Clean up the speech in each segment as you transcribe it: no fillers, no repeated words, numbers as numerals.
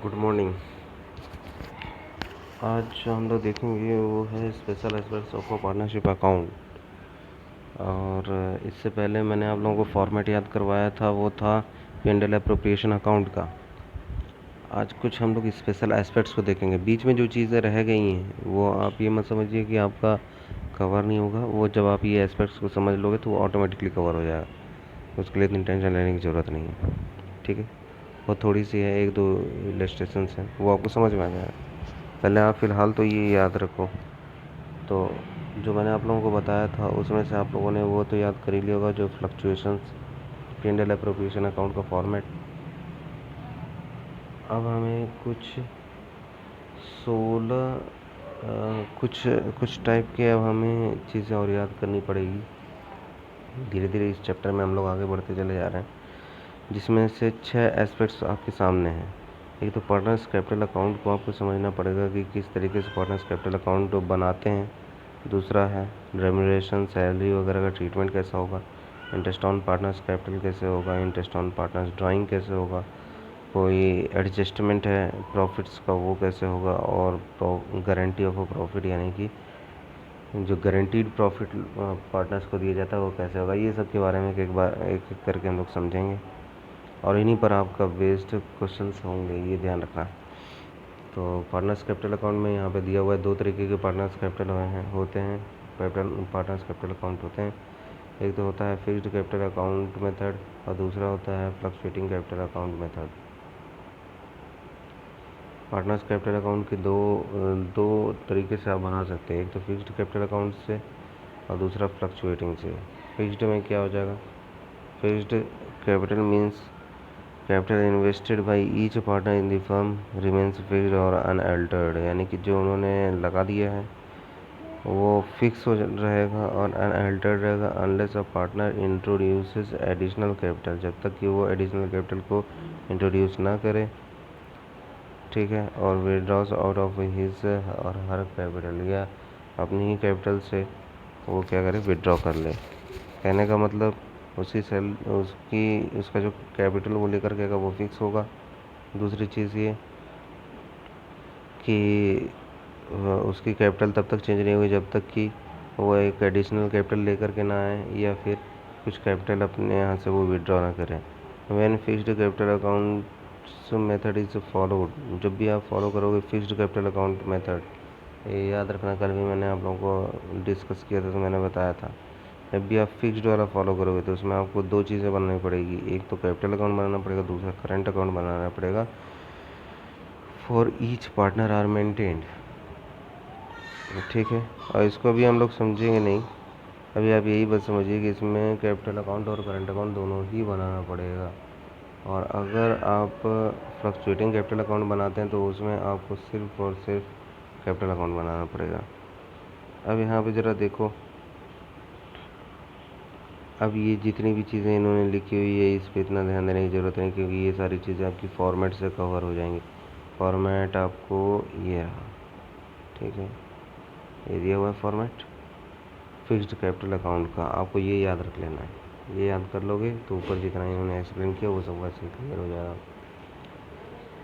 Good morning. आज हम लोग देखेंगे वो है special aspects of a partnership account. और इससे पहले मैंने आप लोगों को फॉर्मेट याद करवाया था, वो था पेंडल अप्रोप्रिएशन अकाउंट का। आज कुछ हम लोग स्पेशल एस्पेक्ट्स को देखेंगे। बीच में जो चीज़ें रह गई हैं वो आप ये मत समझिए कि आपका कवर नहीं होगा, वो जब आप ये एस्पेक्ट्स को समझ लोगे तो वो ऑटोमेटिकली कवर हो जाएगा। उसके लिए इतनी टेंशन लेने की ज़रूरत नहीं है, ठीक है। वो थोड़ी सी है, एक दो इलस्ट्रेशंस हैं, वो आपको समझ में आ जाएगा। पहले आप फ़िलहाल तो ये याद रखो। तो जो मैंने आप लोगों को बताया था उसमें से आप लोगों ने वो तो याद कर ही लिया होगा, जो फ्लक्चुएशंस, पेंडल अप्रोप्रिएशन अकाउंट का फॉर्मेट। अब हमें कुछ 16 कुछ कुछ टाइप के अब हमें चीज़ें और याद करनी पड़ेगी। धीरे धीरे इस चैप्टर में हम लोग आगे बढ़ते चले जा रहे हैं, जिसमें से 6 एस्पेक्ट्स आपके सामने हैं। एक तो पार्टनर्स कैपिटल अकाउंट को आपको समझना पड़ेगा कि किस तरीके से पार्टनर्स कैपिटल अकाउंट बनाते हैं। दूसरा है रेम्यूनरेशन, सैलरी वगैरह का ट्रीटमेंट कैसा होगा। इंटरेस्ट ऑन पार्टनर्स कैपिटल कैसे होगा, इंटरेस्ट ऑन पार्टनर्स ड्राइंग कैसे होगा, कोई एडजस्टमेंट है प्रॉफिट्स का वो कैसे होगा, और गारंटी ऑफ अ प्रॉफिट यानी कि जो गारंटीड प्रॉफिट पार्टनर्स को दिया जाता है वो कैसे होगा। ये सब के बारे में एक एक करके हम लोग समझेंगे, और इन्हीं पर आपका बेस्ड क्वेश्चंस होंगे, ये ध्यान रखना। तो पार्टनर्स कैपिटल अकाउंट में यहाँ पे दिया हुआ है 2 तरीके के पार्टनर्स कैपिटल होते हैं पार्टनर्स कैपिटल अकाउंट होते हैं। एक तो होता है फिक्स्ड कैपिटल अकाउंट मेथड, और दूसरा होता है fluctuating capital account method. Partners capital account के दो तरीके से आप बना सकते हैं, एक तो फिक्स्ड कैपिटल अकाउंट से और दूसरा फ्लक्चुएटिंग से। फिक्स्ड में क्या हो जाएगा, fixed capital means capital invested by each partner in the firm remains fixed और अनअल्टर्ड, यानी कि जो उन्होंने लगा दिया है वो फिक्स हो रहेगा और अनअल्टर्ड रहेगा unless a partner introduces additional capital, जब तक कि वो एडिशनल कैपिटल को इंट्रोड्यूस ना करे, ठीक है। और विड्रॉज आउट ऑफ हिज और हर कैपिटल, या अपनी ही कैपिटल से वो क्या करे, विड्रॉ कर ले। कहने का मतलब उसका जो कैपिटल वो लेकर के वो फिक्स होगा। दूसरी चीज़ ये कि उसकी कैपिटल तब तक चेंज नहीं होगी जब तक कि वो एक एडिशनल कैपिटल लेकर के ना आए, या फिर कुछ कैपिटल अपने यहाँ से वो विड्रॉ ना करें। When fixed capital account method is followed, जब भी आप फॉलो करोगे फिक्स्ड कैपिटल अकाउंट मेथड, ये याद रखना, कल भी मैंने आप लोगों को डिस्कस किया था तो मैंने बताया था, जब भी आप फिक्स्ड वाला फॉलो करोगे तो उसमें आपको 2 चीज़ें बनानी पड़ेगी, एक तो कैपिटल अकाउंट बनाना पड़ेगा, दूसरा करंट अकाउंट बनाना पड़ेगा। For each partner are maintained, ठीक है। और इसको अभी हम लोग समझेंगे नहीं, अभी आप यही बस समझिए कि इसमें कैपिटल अकाउंट और करंट अकाउंट दोनों ही बनाना पड़ेगा। और अगर आप फ्लक्चुएटिंग कैपिटल अकाउंट बनाते हैं तो उसमें आपको सिर्फ और सिर्फ कैपिटल अकाउंट बनाना पड़ेगा। अब यहाँ पे ज़रा देखो, अब ये जितनी भी चीज़ें इन्होंने लिखी हुई है इस पर इतना ध्यान देने की ज़रूरत नहीं, क्योंकि ये सारी चीज़ें आपकी फॉर्मेट से कवर हो जाएंगी। फॉर्मेट आपको ये रहा, ठीक है, ये दिया हुआ है फॉर्मेट फिक्स्ड कैपिटल अकाउंट का, आपको ये याद रख लेना है। ये याद कर लोगे तो ऊपर जितना इन्होंने एक्सप्लेन किया वो सब वैसे क्लियर हो जाएगा।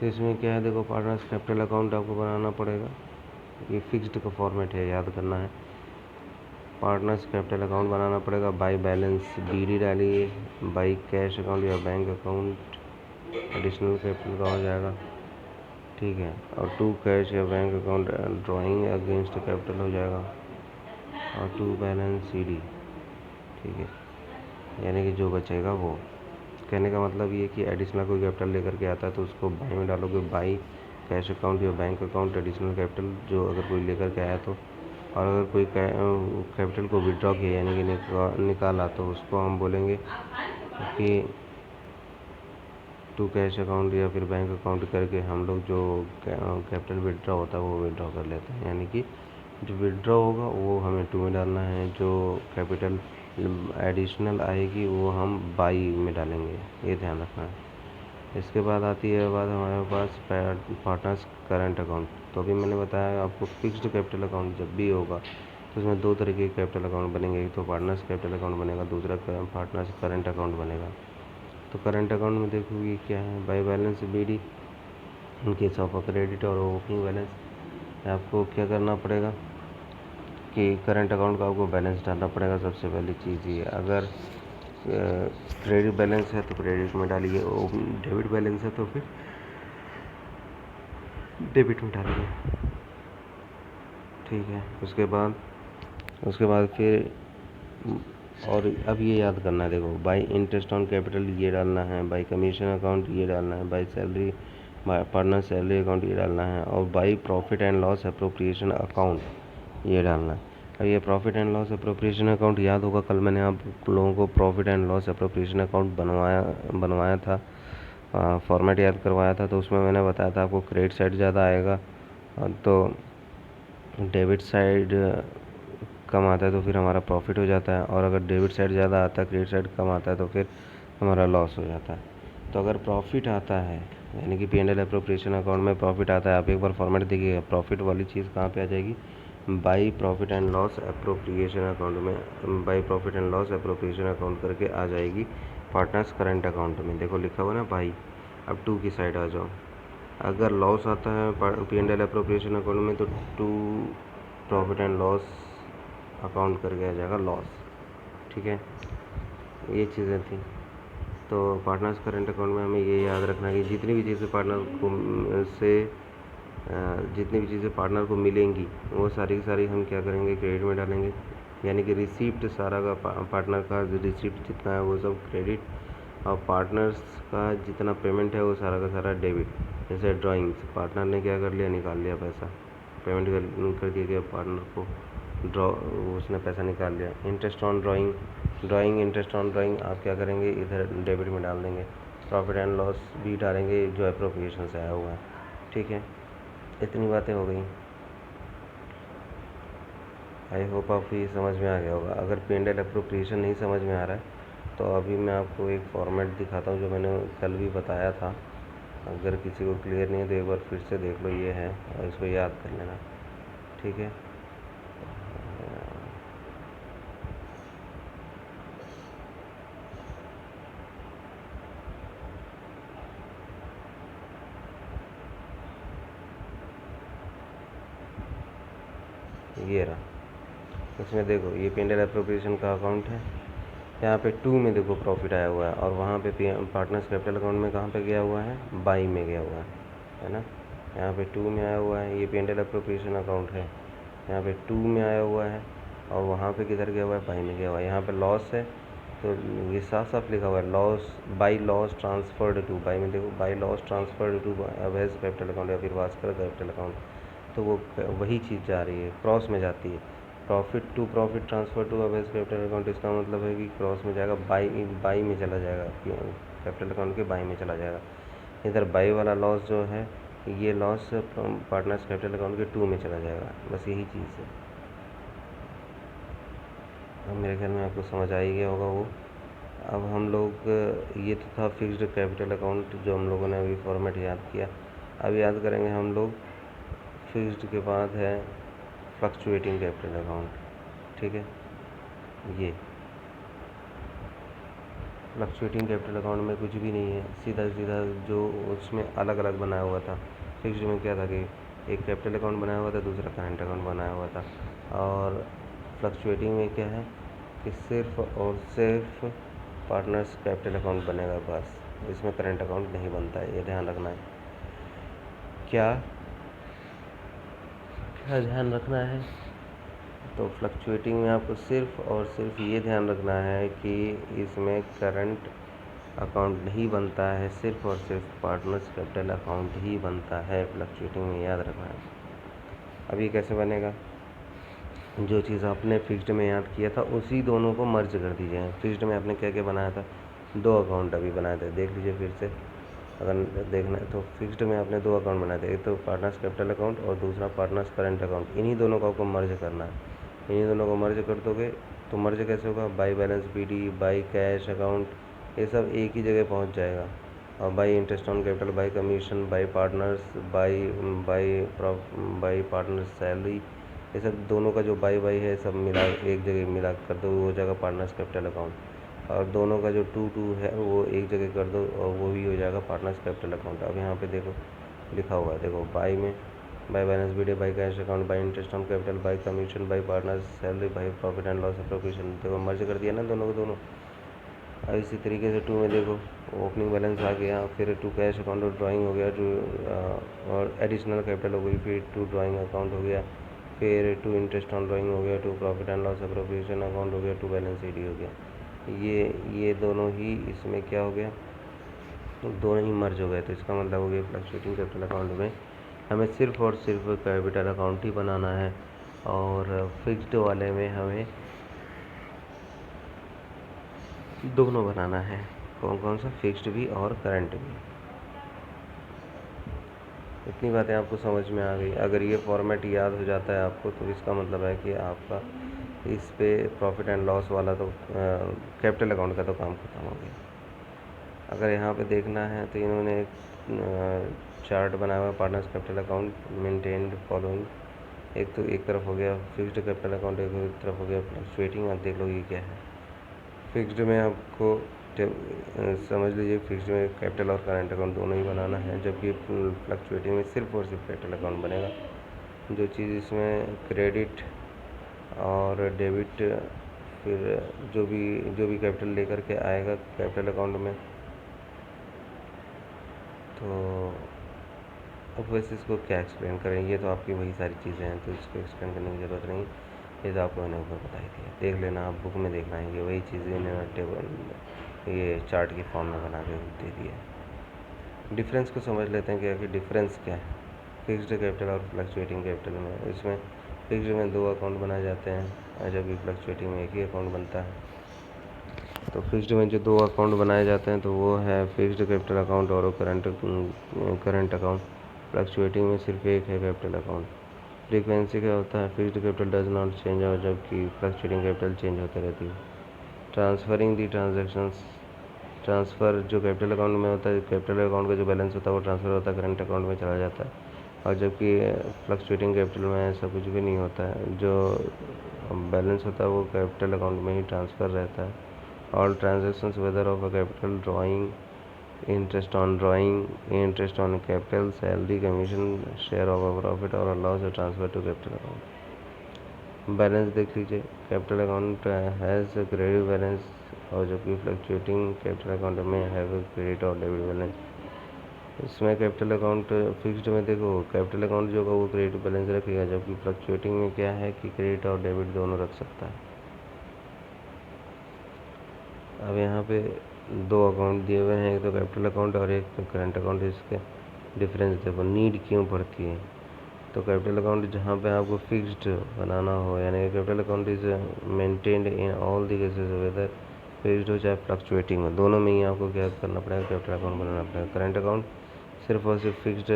तो इसमें क्या है, देखो पार्टनर्स कैपिटल अकाउंट आपको बनाना पड़ेगा, ये फिक्स्ड का फॉर्मेट है, याद करना है। पार्टनर्स कैपिटल अकाउंट बनाना पड़ेगा, बाई बैलेंस BD डालिए, बाई कैश अकाउंट या बैंक अकाउंट एडिशनल कैपिटल का हो जाएगा, ठीक है। और टू कैश या bank account drawing against capital हो जाएगा, और टू बैलेंस CD, ठीक है, यानी कि जो बचेगा वो। कहने का मतलब ये कि एडिशनल कोई कैपिटल लेकर के आता है तो उसको बाई में डालोगे, बाई कैश अकाउंट या बैंक अकाउंट एडिशनल कैपिटल जो अगर कोई लेकर के आया तो। और अगर कोई कैपिटल को विड्रॉ किया यानी कि निकाला तो उसको हम बोलेंगे कि टू कैश अकाउंट या फिर बैंक अकाउंट करके हम लोग जो कैपिटल विड्रॉ होता है वो विड्रॉ कर लेते हैं, यानी कि जो विड्रॉ होगा वो हमें टू में डालना है, जो कैपिटल एडिशनल आएगी वो हम बाई में डालेंगे, ये ध्यान रखना है। इसके बाद आती है बात हमारे पास पार्टनर्स करंट अकाउंट। तो अभी मैंने बताया आपको फिक्स्ड कैपिटल अकाउंट जब भी होगा तो उसमें 2 तरीके के कैपिटल अकाउंट बनेंगे, एक तो पार्टनर्स कैपिटल अकाउंट बनेगा, दूसरा पार्टनर्स करंट अकाउंट बनेगा। तो करंट अकाउंट में देखोगे क्या है, by balance BD, in case of credit और ओपनिंग बैलेंस आपको क्या करना पड़ेगा कि करंट अकाउंट का आपको बैलेंस डालना पड़ेगा। सबसे पहली चीज़ ये, अगर क्रेडिट बैलेंस है तो क्रेडिट में डालिए, डेबिट बैलेंस है तो फिर डेबिट में डालिए। ठीक है, उसके बाद फिर और अब ये याद करना है, देखो बाई इंटरेस्ट ऑन कैपिटल ये डालना है, बाई कमीशन अकाउंट ये डालना है, by salary partner salary account ये डालना है, और by profit and loss appropriation account ये डालना है। अब ये profit and loss appropriation account याद होगा, कल मैंने आप लोगों को profit and loss appropriation account बनवाया था, फॉर्मेट याद करवाया था। तो उसमें मैंने बताया था आपको क्रेडिट साइड ज़्यादा आएगा तो डेबिट साइड कम आता है तो फिर हमारा प्रॉफिट हो जाता है, और अगर डेबिट साइड ज़्यादा आता है, क्रेडिट साइड कम आता है तो फिर हमारा लॉस हो जाता है। तो अगर प्रॉफिट आता है, यानी कि P&L अप्रोप्रिएशन अकाउंट में प्रॉफिट आता है, आप एक बार फॉर्मेट देखिएगा, प्रॉफिट वाली चीज़ कहाँ पे आ जाएगी, by profit and loss appropriation account में, by profit and loss appropriation account करके आ जाएगी पार्टनर्स करंट अकाउंट में। देखो लिखा हुआ ना बाई। अब टू की साइड आ जाओ, अगर लॉस आता है P&L अप्रोप्रिएशन अकाउंट में तो to profit and loss account करके आ जाएगा लॉस। ठीक है, ये चीज़ें थी। तो पार्टनर्स करंट अकाउंट में हमें ये याद रखना है कि जितनी भी चीज़ें पार्टनर को मिलेंगी वो सारी की सारी हम क्या करेंगे, क्रेडिट में डालेंगे। यानी कि रिसिप्ट सारा का पार्टनर का रिसिप्ट जितना है वो सब क्रेडिट, और पार्टनर्स का जितना पेमेंट है वो सारा का सारा डेबिट। जैसे ड्राइंग्स, पार्टनर ने क्या कर लिया, निकाल लिया पैसा, पेमेंट कर दिया गया पार्टनर को, उसने पैसा निकाल लिया। Interest on drawing interest on drawing आप क्या करेंगे, इधर डेबिट में डाल देंगे। प्रॉफिट एंड लॉस भी डालेंगे जो अप्रोप्रिएशन से आया हुआ है। ठीक है, इतनी बातें हो गई। आई होप आपको ये समझ में आ गया होगा। अगर P&L अप्रोप्रिएशन नहीं समझ में आ रहा है तो अभी मैं आपको एक फॉर्मेट दिखाता हूँ जो मैंने कल भी बताया था। अगर किसी को क्लियर नहीं है तो एक बार फिर से देख लो, ये है और इसको याद कर लेना। ठीक है, ये रहा। इसमें देखो ये P&L अप्रोप्रिएशन का अकाउंट है, यहाँ पे 2 में देखो प्रॉफिट आया हुआ है, और वहाँ पे पार्टनर्स कैपिटल अकाउंट में कहाँ पे गया हुआ है, बाई में गया हुआ है ना। यहाँ पे 2 में आया हुआ है, ये P&L अप्रोप्रिएशन अकाउंट है, यहाँ पे 2 में आया हुआ है, और वहाँ पे किधर गया हुआ है, बाई में गया हुआ है। यहाँ पे लॉस है तो ये साफ साफ लिखा हुआ है loss, by loss transferred to, by में देखो बाई लॉस ट्रांसफर्ड टू अवैध कैपिटल अकाउंट या फिर भास्कर कैपिटल अकाउंट, तो वो वही चीज़ जा रही है, क्रॉस में जाती है। प्रॉफिट ट्रांसफ़र टू अवैध कैपिटल अकाउंट, इसका मतलब है कि क्रॉस में जाएगा, बाई में चला जाएगा, कैपिटल अकाउंट के बाई में चला जाएगा। इधर बाई वाला लॉस जो है, ये लॉस पार्टनर्स कैपिटल अकाउंट के 2 में चला जाएगा। बस यही चीज़ है। अब मेरे ख्याल में आपको समझ आ ही गया होगा वो। अब हम लोग, ये तो था फिक्स्ड कैपिटल अकाउंट जो हम लोगों ने अभी फॉर्मेट याद किया। अब याद करेंगे हम लोग फिक्स्ड के बाद है फ्लक्चुएटिंग कैपिटल अकाउंट। ठीक है, ये फ्लक्चुएटिंग कैपिटल अकाउंट में कुछ भी नहीं है, सीधा सीधा जो उसमें अलग अलग बनाया हुआ था। फिक्स्ड में क्या था कि एक कैपिटल अकाउंट बनाया हुआ था, दूसरा करंट अकाउंट बनाया हुआ था, और फ्लक्चुएटिंग में क्या है कि सिर्फ और सिर्फ पार्टनर्स कैपिटल अकाउंट बनेगा बस, इसमें करंट अकाउंट नहीं बनता है, ये ध्यान रखना है। क्या क्या ध्यान रखना है, तो फ्लक्चुएटिंग में आपको सिर्फ और सिर्फ ये ध्यान रखना है कि इसमें करंट अकाउंट नहीं बनता है, सिर्फ और सिर्फ पार्टनर्स कैपिटल अकाउंट ही बनता है फ्लक्चुएटिंग में, याद रखना है। अब ये कैसे बनेगा, जो चीज़ आपने फिक्स्ड में याद किया था उसी दोनों को मर्ज कर दीजिए। फिक्स्ड में आपने क्या क्या बनाया था, 2 अकाउंट अभी बनाए थे, देख लीजिए फिर से अगर देखना है तो। फिक्स्ड में आपने 2 अकाउंट बनाए थे, एक तो पार्टनर्स कैपिटल अकाउंट और दूसरा पार्टनर्स करंट अकाउंट। इन्हीं दोनों को आपको मर्ज करना है। इन्हीं दोनों को मर्ज कर दोगे तो मर्ज कैसे होगा, by balance BD, by cash account, ये सब एक ही जगह पहुंच जाएगा। और by interest on capital, by commission, by partners, by partners salary, ये सब दोनों का जो बाई है सब मिला एक जगह मिला कर दो, वो हो जाएगा पार्टनर्स कैपिटल अकाउंट। और दोनों का जो 2 है वो एक जगह कर दो और वो भी हो जाएगा पार्टनर्स कैपिटल अकाउंट। अब यहाँ पे देखो लिखा हुआ है, देखो बाई में by balance video, by cash account, by interest on capital, by commission, by partner salary, by profit and loss appropriation. देखो मर्ज कर दिया ना दोनों को दोनों। अब इसी तरीके से टू में देखो ओपनिंग बैलेंस आ गया, फिर टू कैश अकाउंट और ड्राइंग हो गया, टू और एडिशनल कैपिटल हो गई, फिर टू ड्राइंग अकाउंट हो गया, फिर टू इंटरेस्ट ऑन ड्राइंग हो गया, to profit and loss appropriation account हो गया, टू बैलेंस ईडी हो गया। ये दोनों ही इसमें क्या हो गया, दोनों ही मर्ज हो गए। तो इसका मतलब हो गया फ्लक्चुएटिंग कैपिटल अकाउंट में हमें सिर्फ और सिर्फ कैपिटल अकाउंट ही बनाना है, और फिक्स्ड वाले में हमें दोनों बनाना है। कौन कौन सा, फिक्स्ड भी और करंट भी। इतनी बातें आपको समझ में आ गई। अगर ये फॉर्मेट याद हो जाता है आपको, तो इसका मतलब है कि आपका इस पे प्रॉफिट एंड लॉस वाला तो कैपिटल अकाउंट का तो काम खत्म हो गया। अगर यहाँ पे देखना है तो इन्होंने एक चार्ट बनाया हुआ, partners capital account maintained following. एक तो एक तरफ हो गया फिक्स्ड कैपिटल अकाउंट, एक तरफ हो गया फ्लक्चुएटिंग। आप देख लो ये क्या है। फिक्स्ड में आपको समझ लीजिए फिक्स्ड में कैपिटल और करंट अकाउंट दोनों ही बनाना है, जबकि फ्लक्चुएटिंग में सिर्फ और सिर्फ कैपिटल अकाउंट बनेगा। जो चीज़ इसमें क्रेडिट और डेबिट, फिर जो भी कैपिटल लेकर के आएगा कैपिटल अकाउंट में, तो अब वैसे इसको क्या एक्सप्लेन करें, ये तो आपकी वही सारी चीज़ें हैं, तो इसको एक्सप्लेन करने की ज़रूरत नहीं। ये तो आपको मैंने ऊपर बताई थी, देख लेना, आप बुक में देखना है। ये वही चीज़ें इन्होंने टेबल ये चार्ट की फॉर्म में बना के दे दिया है। डिफरेंस को समझ लेते हैं कि आखिर डिफरेंस क्या है फिक्स्ड कैपिटल और फ्लक्चुएटिंग कैपिटल में। इसमें फिक्स्ड में 2 अकाउंट बनाए जाते हैं, जबकि फ्लक्चुएटिंग में एक ही अकाउंट बनता है। तो फिक्स्ड में जो 2 अकाउंट बनाए जाते हैं तो वो है फिक्स्ड कैपिटल अकाउंट और करंट अकाउंट। फ्लक्चुएटिंग में सिर्फ एक है कैपिटल अकाउंट। फ्रीक्वेंसी क्या होता है, fixed capital does not change, और जबकि फ्लक्चुएटिंग कैपिटल चेंज होते रहती है। ट्रांसफरिंग दी ट्रांजेक्शंस, ट्रांसफ़र जो कैपिटल अकाउंट में होता है, कैपिटल अकाउंट का जो बैलेंस होता है वो ट्रांसफ़र होता है, करंट अकाउंट में चला जाता है। और जबकि फ्लक्चुएटिंग कैपिटल में ऐसा कुछ भी नहीं होता है, जो बैलेंस होता है वो कैपिटल अकाउंट में ही ट्रांसफ़र रहता है। All transactions whether of a capital drawing, interest on drawing, interest on capital, salary, commission, share of a profit और loss transfer to capital account. Balance देख लीजिए, capital account has credit balance, और जबकि fluctuating capital account में have credit और debit balance. इसमें capital account fixed में देखो कैपिटल अकाउंट जो होगा वो क्रेडिट बैलेंस रखेगा, जबकि फ्लक्चुएटिंग में क्या है कि क्रेडिट और डेबिट दोनों रख सकता है। अब यहाँ पे 2 अकाउंट दिए हुए हैं, एक तो कैपिटल अकाउंट और एक करंट अकाउंट। इसके डिफरेंस देखो, नीड क्यों पड़ती है। तो कैपिटल अकाउंट जहाँ पे आपको फिक्स्ड बनाना हो, यानी capital account is maintained in all the cases whether fixed हो चाहे फ्लक्चुएटिंग हो, दोनों में ही आपको क्या करना पड़ेगा, कैपिटल अकाउंट बनाना पड़ेगा। करंट अकाउंट सिर्फ और सिर्फ फिक्स्ड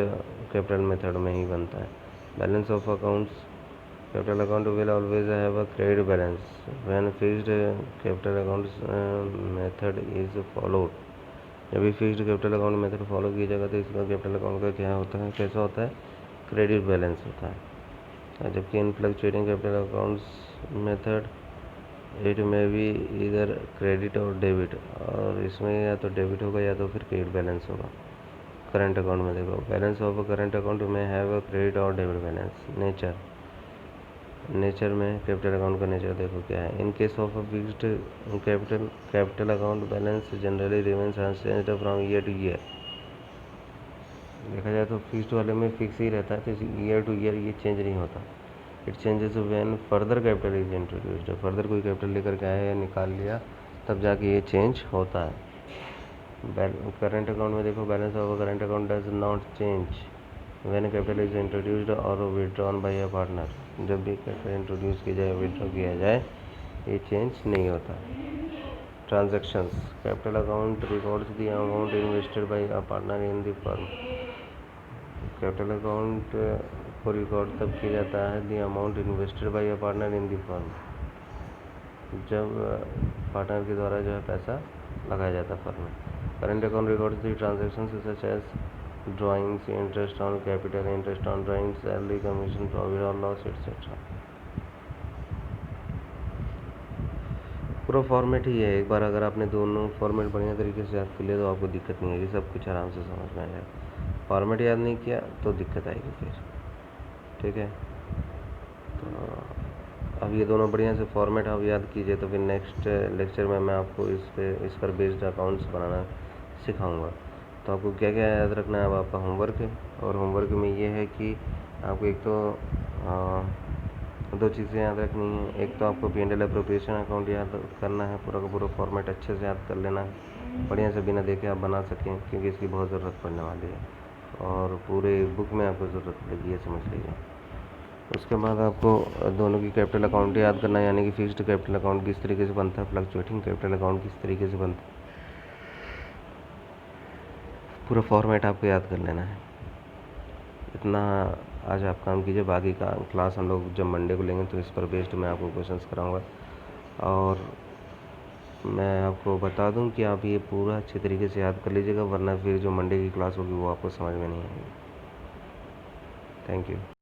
कैपिटल मेथड में ही बनता है। Balance of accounts, capital account will always have a credit balance when fixed capital account method is followed. जब भी fixed capital account method follow किया जाएगा तो इसका कैपिटल अकाउंट का क्या होता है, कैसा होता है, क्रेडिट बैलेंस होता है। जबकि इन fluctuating capital accounts method it में भी इधर क्रेडिट और डेबिट, और इसमें या तो डेबिट होगा या तो फिर क्रेडिट बैलेंस होगा। करंट अकाउंट में देखो, balance of a current account में हैव अ क्रेडिट और डेबिट बैलेंस। नेचर में कैपिटल अकाउंट का नेचर देखो क्या है। In case of a fixed capital account balance generally remains unchanged from year two year. देखा जाए तो फिक्स्ड वाले में फिक्स ही रहता है, तो ईयर टू ईयर ये चेंज नहीं होता। It changes when further capital is introduced, जब फर्दर कोई कैपिटल लेकर के आया या निकाल लिया तब जाके ये चेंज होता है। करंट अकाउंट में देखो, balance of current account does not change when capital is introduced और विड्रॉन बाय अ पार्टनर। जब भी कैपिटल इंट्रोड्यूस किया जाए, विड्रॉ किया जाए, ये चेंज नहीं होता। Transactions, capital account records the amount invested bye a partner in the firm. Capital account को रिकॉर्ड तब किया जाता है the amount invested bye a partner in the firm, जब पार्टनर के द्वारा जो है पैसा लगाया जाता है फर्म में। Current account records the transactions such as drawings, interest on capital, interest on drawing, salary, commission, profit और लॉस एटसेट्रा। पूरा फॉर्मेट ही है। एक बार अगर आपने दोनों फॉर्मेट बढ़िया तरीके से याद कर लिया तो आपको दिक्कत नहीं आएगी, सब कुछ आराम से समझ में आ जाएगा। फॉर्मेट याद नहीं किया तो दिक्कत आएगी फिर, ठीक है। तो अब ये दोनों बढ़िया से फॉर्मेट आप याद कीजिए, तो फिर नेक्स्ट लेक्चर में मैं आपको इस पर बेस्ड अकाउंट्स बनाना सिखाऊंगा। तो आपको क्या क्या याद रखना है, अब आपका होमवर्क है, और होमवर्क में ये है कि आपको एक तो दो चीज़ें याद रखनी है। एक तो आपको P&L अप्रोप्रिएशन अकाउंट याद करना है, पूरा का पूरा फॉर्मेट अच्छे से याद कर लेना है, बढ़िया से बिना देखे आप बना सकें, क्योंकि इसकी बहुत ज़रूरत पड़ने वाली है और पूरे बुक में आपको ज़रूरत पड़ेगी, ये समझ लीजिए। उसके बाद आपको दोनों की कैपिटल अकाउंट याद करना है, यानी कि फिक्स्ड कैपिटल अकाउंट किस तरीके से बनता है, फ्लक्चुएटिंग कैपिटल अकाउंट किस तरीके से बनता है, पूरा फॉर्मेट आपको याद कर लेना है। इतना आज आप काम कीजिए, बाकी का क्लास हम लोग जब मंडे को लेंगे तो इस पर बेस्ड मैं आपको क्वेश्चंस कराऊंगा। और मैं आपको बता दूं कि आप ये पूरा अच्छे तरीके से याद कर लीजिएगा, वरना फिर जो मंडे की क्लास होगी वो आपको समझ में नहीं आएगी। Thank you.